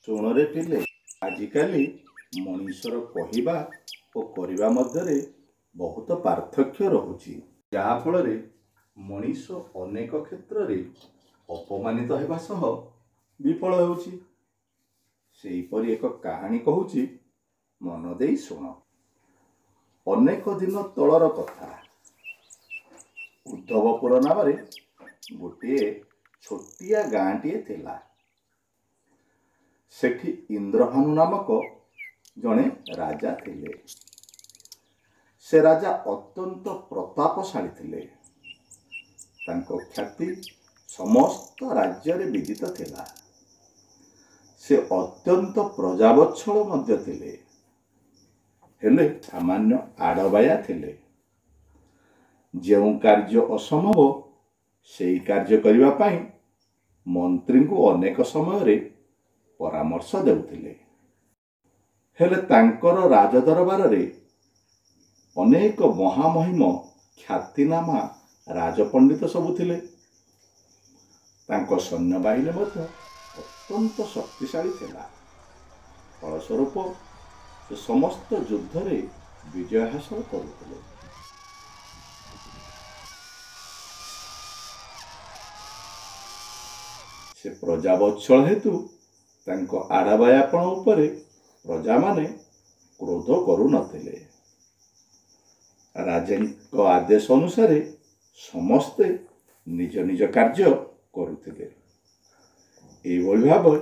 ଶୁଣରେ ପିଲେ, ଆଜିକାଲି ମଣିଷର କହିବା ଓ କରିବା ମଧ୍ୟରେ ବହୁତ ପାର୍ଥକ୍ୟ ରହୁଛି, ଯାହାଫଳରେ ମଣିଷ ଅନେକ କ୍ଷେତ୍ରରେ ଅପମାନିତ ହେବା ସହ ବିଫଳ ହେଉଛି। ସେହିପରି ଏକ କାହାଣୀ କହୁଛି, ମନ ଦେଇ ଶୁଣ। ଅନେକ ଦିନ ତଳର କଥା। ଉଦ୍ଧବପୁର ନାମରେ ଗୋଟିଏ ଛୋଟିଆ ଗାଁଟିଏ ଥିଲା। ସେଠି ଇନ୍ଦ୍ରଭାନୁ ନାମକ ଜଣେ ରାଜା ଥିଲେ। ସେ ରାଜା ଅତ୍ୟନ୍ତ ପ୍ରତାପଶାଳୀ ଥିଲେ। ତାଙ୍କ ଖ୍ୟାତି ସମସ୍ତ ରାଜ୍ୟରେ ବିଦିତ ଥିଲା। ସେ ଅତ୍ୟନ୍ତ ପ୍ରଜାବତ୍ସଳ ମଧ୍ୟ ଥିଲେ, ହେଲେ ସାମାନ୍ୟ ଆଡ଼ବାୟା ଥିଲେ। ଯେଉଁ କାର୍ଯ୍ୟ ଅସମ୍ଭବ ସେହି କାର୍ଯ୍ୟ କରିବା ପାଇଁ ମନ୍ତ୍ରୀଙ୍କୁ ଅନେକ ସମୟରେ ପରାମର୍ଶ ଦେଉଥିଲେ। ହେଲେ ତାଙ୍କର ରାଜଦରବାରରେ ଅନେକ ମହାମହିମ ଖ୍ୟାତିନାମା ରାଜପଣ୍ଡିତ ସବୁ ଥିଲେ। ତାଙ୍କ ସୈନ୍ୟବାହିନୀ ମଧ୍ୟ ଅତ୍ୟନ୍ତ ଶକ୍ତିଶାଳୀ ଥିଲା। ଫଳସ୍ୱରୂପ ସେ ସମସ୍ତ ଯୁଦ୍ଧରେ ବିଜୟ ହାସଲ କରୁଥିଲେ। ସେ ପ୍ରଜାବତ୍ସଳ ହେତୁ ତାଙ୍କ ଆଡ଼ବାୟାପଣ ଉପରେ ପ୍ରଜାମାନେ କ୍ରୋଧ କରୁନଥିଲେ। ରାଜାଙ୍କ ଆଦେଶ ଅନୁସାରେ ସମସ୍ତେ ନିଜ ନିଜ କାର୍ଯ୍ୟ କରୁଥିଲେ। ଏଇଭଳି ଭାବରେ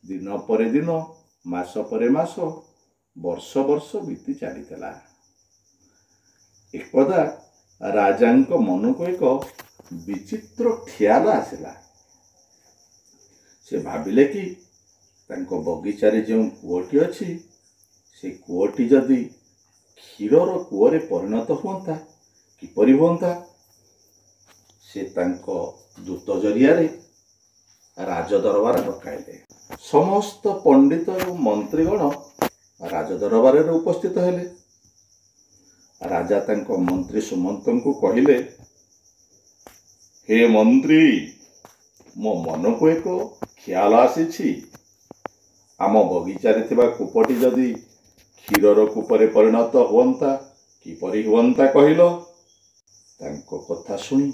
ଦିନ ପରେ ଦିନ, ମାସ ପରେ ମାସ, ବର୍ଷ ବର୍ଷ ବିତି ଚାଲିଥିଲା। ଏକଦା ରାଜାଙ୍କ ମନକୁ ଏକ ବିଚିତ୍ର ଖିଆଲ ଆସିଲା। ସେ ଭାବିଲେ କି ତାଙ୍କ ବଗିଚାରେ ଯେଉଁ କୂଅଟି ଅଛି, ସେ କୂଅଟି ଯଦି କ୍ଷୀରର କୂଅରେ ପରିଣତ ହୁଅନ୍ତା, କିପରି ହୁଅନ୍ତା? ସେ ତାଙ୍କ ଦୂତ ଜରିଆରେ ରାଜଦରବାର ଡକାଇଲେ। ସମସ୍ତ ପଣ୍ଡିତ ଏବଂ ମନ୍ତ୍ରୀଗଣ ରାଜଦରବାରରେ ଉପସ୍ଥିତ ହେଲେ। ରାଜା ତାଙ୍କ ମନ୍ତ୍ରୀ ସୁମନ୍ତଙ୍କୁ କହିଲେ, ହେ ମନ୍ତ୍ରୀ, ମୋ ମନକୁ ଏକ ଖିଆଲ ଆସିଛି। ଆମ ବଗିଚାରେ ଥିବା କୂପଟି ଯଦି କ୍ଷୀରର କୂପରେ ପରିଣତ ହୁଅନ୍ତା, କିପରି ହୁଅନ୍ତା କହିଲ? ତାଙ୍କ କଥା ଶୁଣି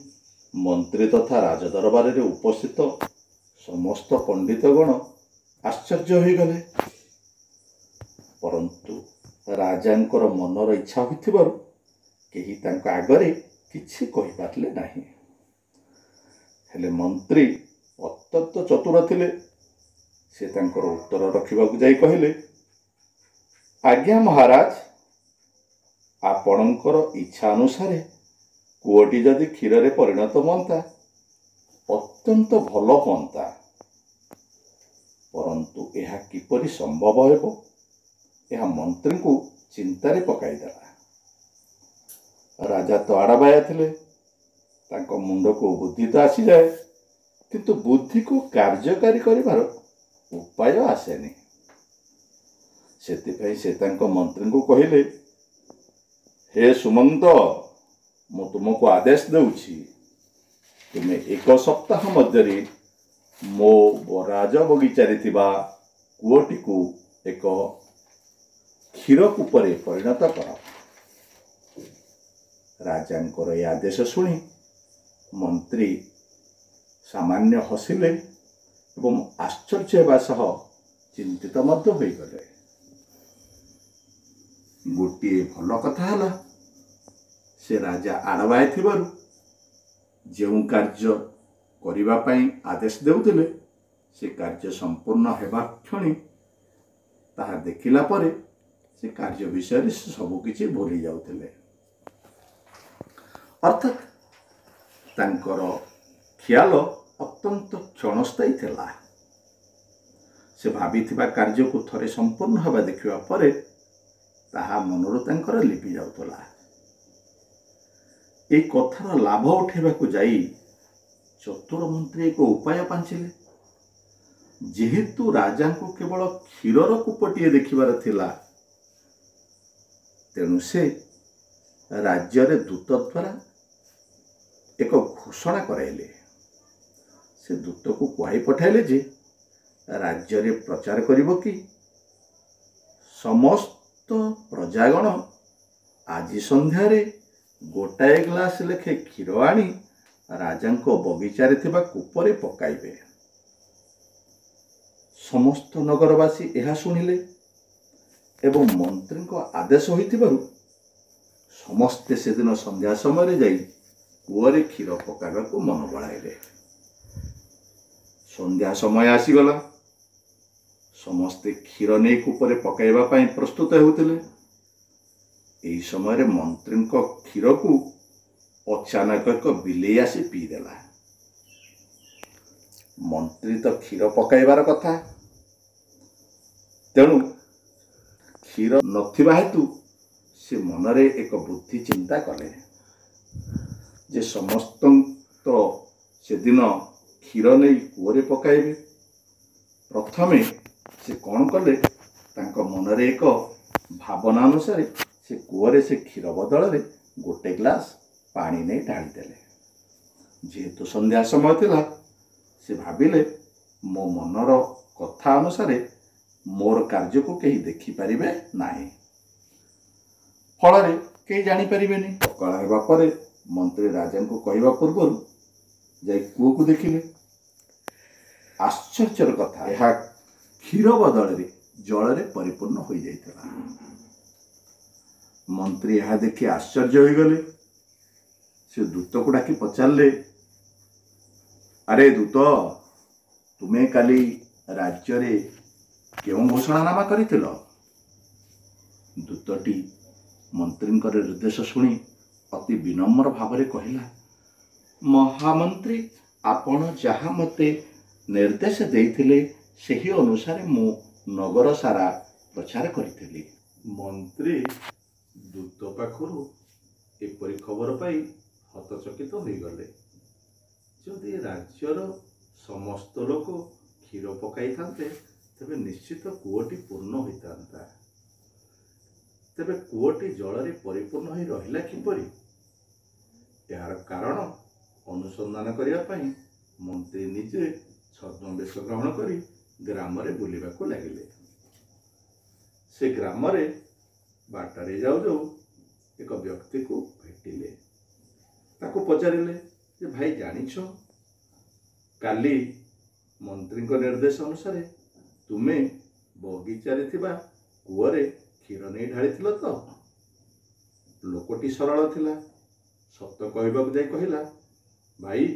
ମନ୍ତ୍ରୀ ତଥା ରାଜଦରବାରରେ ଉପସ୍ଥିତ ସମସ୍ତ ପଣ୍ଡିତଗଣ ଆଶ୍ଚର୍ଯ୍ୟ ହୋଇଗଲେ। ପରନ୍ତୁ ରାଜାଙ୍କର ମନର ଇଚ୍ଛା ହୋଇଥିବାରୁ କେହି ତାଙ୍କ ଆଗରେ କିଛି କହିପାରିଲେ ନାହିଁ। ହେଲେ ମନ୍ତ୍ରୀ ଅତ୍ୟନ୍ତ ଚତୁର ଥିଲେ। ସେ ତାଙ୍କର ଉତ୍ତର ରଖିବାକୁ ଯାଇ କହିଲେ, ଆଜ୍ଞା ମହାରାଜ, ଆପଣଙ୍କର ଇଚ୍ଛା ଅନୁସାରେ କୂଅଟି ଯଦି କ୍ଷୀରରେ ପରିଣତ ହୁଅନ୍ତା, ଅତ୍ୟନ୍ତ ଭଲ ହୁଅନ୍ତା। ପରନ୍ତୁ ଏହା କିପରି ସମ୍ଭବ ହେବ, ଏହା ମନ୍ତ୍ରୀଙ୍କୁ ଚିନ୍ତାରେ ପକାଇଦେଲା। ରାଜା ତ ଆଡ଼ବାୟା ଥିଲେ। ତାଙ୍କ ମୁଣ୍ଡକୁ ବୁଦ୍ଧି ତ ଆସିଯାଏ, କିନ୍ତୁ ବୁଦ୍ଧିକୁ କାର୍ଯ୍ୟକାରୀ କରିବାର ଉପାୟ ଆସେନି। ସେଥିପାଇଁ ସେ ତାଙ୍କ ମନ୍ତ୍ରୀଙ୍କୁ କହିଲେ, ହେ ସୁମନ୍ତ, ମୁଁ ତୁମକୁ ଆଦେଶ ଦେଉଛି, ତୁମେ 1 ସପ୍ତାହ ମଧ୍ୟରେ ମୋ ରାଜ ବଗିଚାରେ ଥିବା କୂଅଟିକୁ ଏକ କ୍ଷୀର କୂପରେ ପରିଣତ କର। ରାଜାଙ୍କର ଏ ଆଦେଶ ଶୁଣି ମନ୍ତ୍ରୀ ସାମାନ୍ୟ ହସିଲେ ଏବଂ ଆଶ୍ଚର୍ଯ୍ୟ ହେବା ସହ ଚିନ୍ତିତ ମଧ୍ୟ ହୋଇଗଲେ। ଗୋଟିଏ ଭଲ କଥା ହେଲା, ସେ ରାଜା ଆଡ଼ବାୟା ଥିବାରୁ ଯେଉଁ କାର୍ଯ୍ୟ କରିବା ପାଇଁ ଆଦେଶ ଦେଉଥିଲେ, ସେ କାର୍ଯ୍ୟ ସମ୍ପୂର୍ଣ୍ଣ ହେବା କ୍ଷଣି ତାହା ଦେଖିଲା ପରେ ସେ କାର୍ଯ୍ୟ ବିଷୟରେ ସବୁକିଛି ଭୁଲି ଯାଉଥିଲେ। ଅର୍ଥାତ୍ ତାଙ୍କର ଖିଆଲ ଅତ୍ୟନ୍ତ କ୍ଷଣସ୍ଥାୟୀ ଥିଲା। ସେ ଭାବିଥିବା କାର୍ଯ୍ୟକୁ ଥରେ ସମ୍ପୂର୍ଣ୍ଣ ହେବା ଦେଖିବା ପରେ ତାହା ମନରୁ ତାଙ୍କର ଲିଭି ଯାଉଥିଲା। ଏହି କଥାର ଲାଭ ଉଠାଇବାକୁ ଯାଇ ଚତୁର ମନ୍ତ୍ରୀ ଏକ ଉପାୟ ପାଞ୍ଚିଲେ। ଯେହେତୁ ରାଜାଙ୍କୁ କେବଳ କ୍ଷୀରର କୂପଟିଏ ଦେଖିବାର ଥିଲା, ତେଣୁ ସେ ରାଜ୍ୟରେ ଦୂତ ଦ୍ୱାରା ଏକ ଘୋଷଣା କରାଇଲେ। ସେ ଦୂତକୁ କୁହାଇ ପଠାଇଲେ ଯେ राज्य रे प्रचार करिबो कि समस्त प्रजागण आज संध्यारे गोटाए ग्लास लेखे क्षीर आनी राजांको बगीचारे थिबा कूपरे पकाइबे। समस्त नगरवासी यह शुणिले एवं मंत्री को आदेश होइथिबारु समस्ते से दिन संध्या समय जाई कूअरे क्षीर पकाइबाकू मन बढ़ाइले। संध्या समय आसीगला, समस्ते क्षीर नहीं कूपरे पकाइबा पई प्रस्तुत होउथिले। एही समय मंत्री को क्षीर को अचानक एक बिलेई आसी पीदेला। मंत्री तो क्षीर पकाइबार कथा, तेणु क्षीर नथिबा हेतु से मनरे एक बुद्धि चिंता कले जे समस्त तो से दिन क्षीर नहीं कूअरे पकाइबे। प्रथमे से कौन कले, तांको मनरे एक भावना अनुसार से कूअरे से क्षीर बदल रे गोटे ग्लास पानी नहीं ढाली देले। जेहेतु संध्या समय थिला, से भाविले मो मनर कथा अनुसार मोर कार्य को कहीं देखी पारिबे नाही, फल कहीं जानी पारिबेनी। सकाळ हेबा परे मंत्री राजा को कहवा पूर्व जाई कूओ को देखिले। आश्चर्यर कथा, यह क्षीर बदल रे जल रे परिपूर्ण हो जाइतला। मंत्री यह देखि आश्चर्य हो गले। से दूत को डाकी पचारे, अरे दूत, तुम्हें काली राज्य रे क्यों घोषणानामा करिथिल? दूतटी मंत्री निर्देश शुणी अति विनम्र भाव कहला, महामंत्री, आपण जहाँ मते निर्देश देइथिले सेही अनुसार मु नगर सारा प्रचार करिथिली। मंत्री दूत पाखरु एपरी खबर पाई हतचकित हो गले। जदि राज्यर समस्त लोक क्षीर पकाई थांते तेबे निश्चित कूओटी पूर्ण होता। तेबे कूओटी जल परिपूर्ण हो रहिला किपरि? यार कारण अनुसंधान करिया पई मंत्री निजे छद्मवेश ग्रहण करी ग्राम रे बुलिबाकू लागिले। से ग्राम रे बाटारे जाऊ जाऊ एक व्यक्ति को भेटिले। ताको पचारिले जे भाई जानिछ, काली मंत्री को निर्देश अनुसार तुमे बगीचारे थिबा कूअरे क्षीर नहीं ढाळिथिल तो? लोकटी सरल थिला, सत कहबाकू जाई कहिला, भाई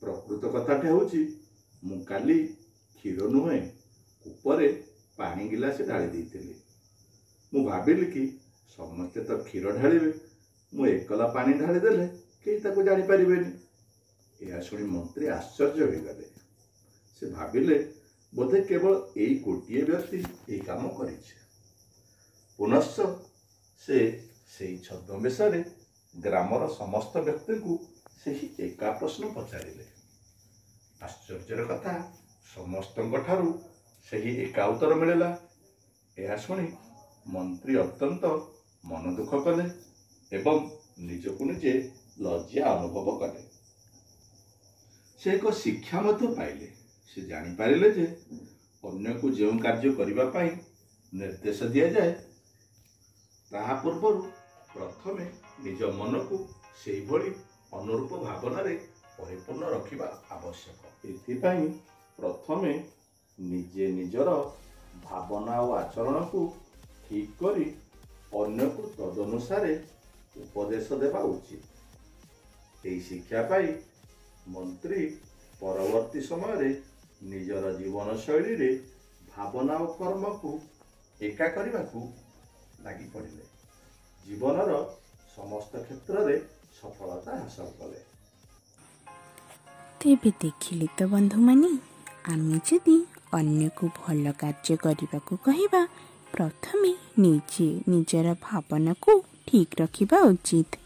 प्रकृत कथाटे होची मु काली क्षीर नुहे कूपरे पानी गिलास ढाली देइथिली। मु भाबिली कि समस्ते तो क्षीर ढालिबे, मु एकला पानी ढाली देले केही ताको जानि पारिबेनी। यह शुणी मंत्री आश्चर्य हो गले। से भाबिले बोधे केवल एई गोटिए व्यक्ति एई काम करिছে। पुनश्च से छद्मवेश ग्रामर समस्त व्यक्ति को सही एका प्रश्न पचारिले। आश्चर्यर कथा, समस्त सही एका उत्तर मिलला। यह शुणी मंत्री अत्यंत मन दुख कले एवं निजको निजे लज्जा अनुभव कले। से एक शिक्षा मध्य पाइले। से जानी पारिले जे अन्य को जो कार्य करिबा पाई निर्देश दिया जाए ताहा पूर्व प्रथमे निज मन को सेही भली अनुरूप भावना रे परिपूर्ण रखिबा आवश्यक। एथिपाई प्रथमे निजे निजर भावना और आचरण को ठीक करी अन्य को तदनुसारे उपदेश देवा उचित। यही शिक्षा पाई मंत्री परवर्ती समय निजर जीवन शैली रे भावना और कर्म को एका करने को लगी पड़े जीवनर समस्त क्षेत्र रे सफलता हासिल कले। तेबे देखिले तो बंधु मानी, आमे जदि अन्य को भल कार्य करने को कहबा प्रथमे निजे निजर भावना को ठीक रखिबा उचित,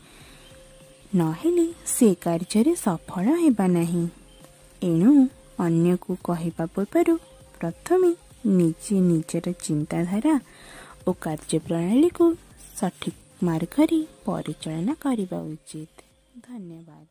नहेले से कार्य सफल हेबा नहीं। एणु अन्य को कहबा पूर्व प्रथमे निजे निजर चिंताधारा और कार्य प्रणाली को सठिक मार्ग परिचालना करबा उचित। धन्यवाद।